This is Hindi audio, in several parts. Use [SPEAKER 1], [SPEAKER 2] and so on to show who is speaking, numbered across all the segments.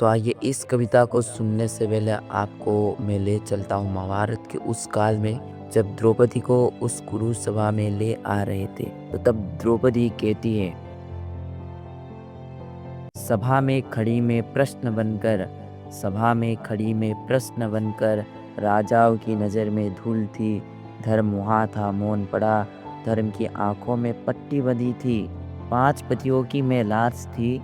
[SPEAKER 1] तो आइए इस कविता को सुनने से पहले आपको मैं ले चलता हूँ महाभारत के उस काल में, जब द्रौपदी को उस कुरु सभा में ले आ रहे थे। तो तब द्रौपदी कहती है, सभा में खड़ी में प्रश्न बनकर, सभा में खड़ी में प्रश्न बनकर, राजाओं की नज़र में धूल थी, धर्म वहाँ था मौन पड़ा, धर्म की आंखों में पट्टी बंधी थी, 5 पतियों की मैं लाश थी,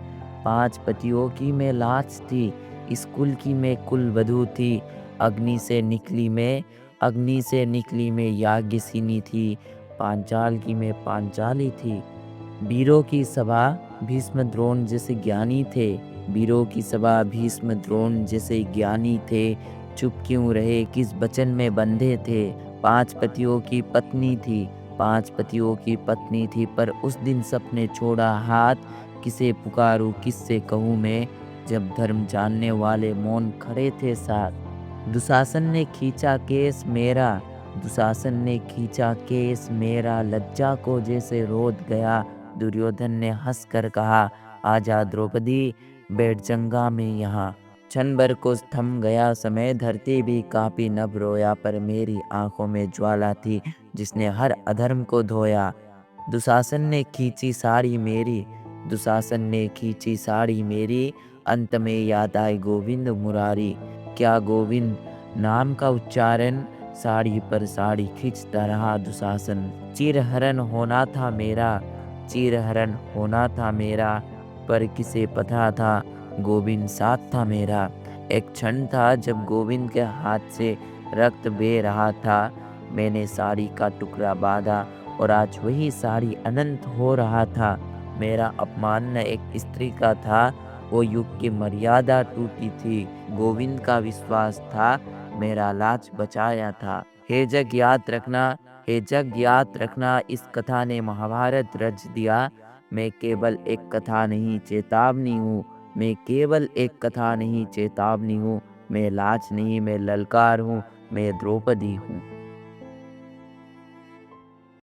[SPEAKER 1] 5 पतियों की मैं लाश थी, इस कुल की मैं कुल वधू थी, अग्नि से निकली मैं, अग्नि से निकली मैं याज्ञसिनी थी, पांचाल की मैं पांचाली थी। वीरों की सभा भीष्म द्रोण जैसे ज्ञानी थे, वीरों की सभा भीष्म द्रोण जैसे ज्ञानी थे, चुप क्यों रहे किस वचन में बंधे थे, 5 पतियों की पत्नी थी, 5 पतियों की पत्नी थी, पर उस दिन सबने छोड़ा हाथ, किसे पुकारूं किससे कहूँ मैं, जब धर्म जानने वाले मौन खड़े थे साथ। दुशासन ने खींचा केस मेरा, दुशासन ने खींचा केस मेरा, लज्जा को जैसे रोध गया, दुर्योधन ने हंस कर कहा, आजा द्रौपदी बैठ जंगा में यहाँ। क्षण भर को थम गया समय, धरती भी कांपी, नभ रोया, पर मेरी आंखों में ज्वाला थी जिसने हर अधर्म को धोया। दुशासन ने खींची साड़ी मेरी, दुशासन ने खींची साड़ी मेरी, अंत में याद आए गोविंद मुरारी, क्या गोविंद नाम का उच्चारण, साड़ी पर साड़ी खींचता रहा दुशासन। चिरहरण होना था मेरा, चिरहरण होना था मेरा, पर किसे पता था गोविंद साथ था मेरा। एक क्षण था जब गोविंद के हाथ से रक्त बह रहा था, मैंने साड़ी का टुकड़ा बांधा और आज वही साड़ी अनंत हो रहा था। मेरा अपमान न एक स्त्री का था, वो युग की मर्यादा टूटी थी, गोविंद का विश्वास था, मेरा लाज बचाया था। हे जग याद रखना, हे जग याद रखना, इस कथा ने महाभारत रच दिया। मैं केवल एक कथा नहीं चेतावनी हूँ, मैं केवल एक कथा नहीं चेतावनी हूँ, मैं लाज नहीं मैं ललकार हूँ, मैं द्रौपदी हूँ।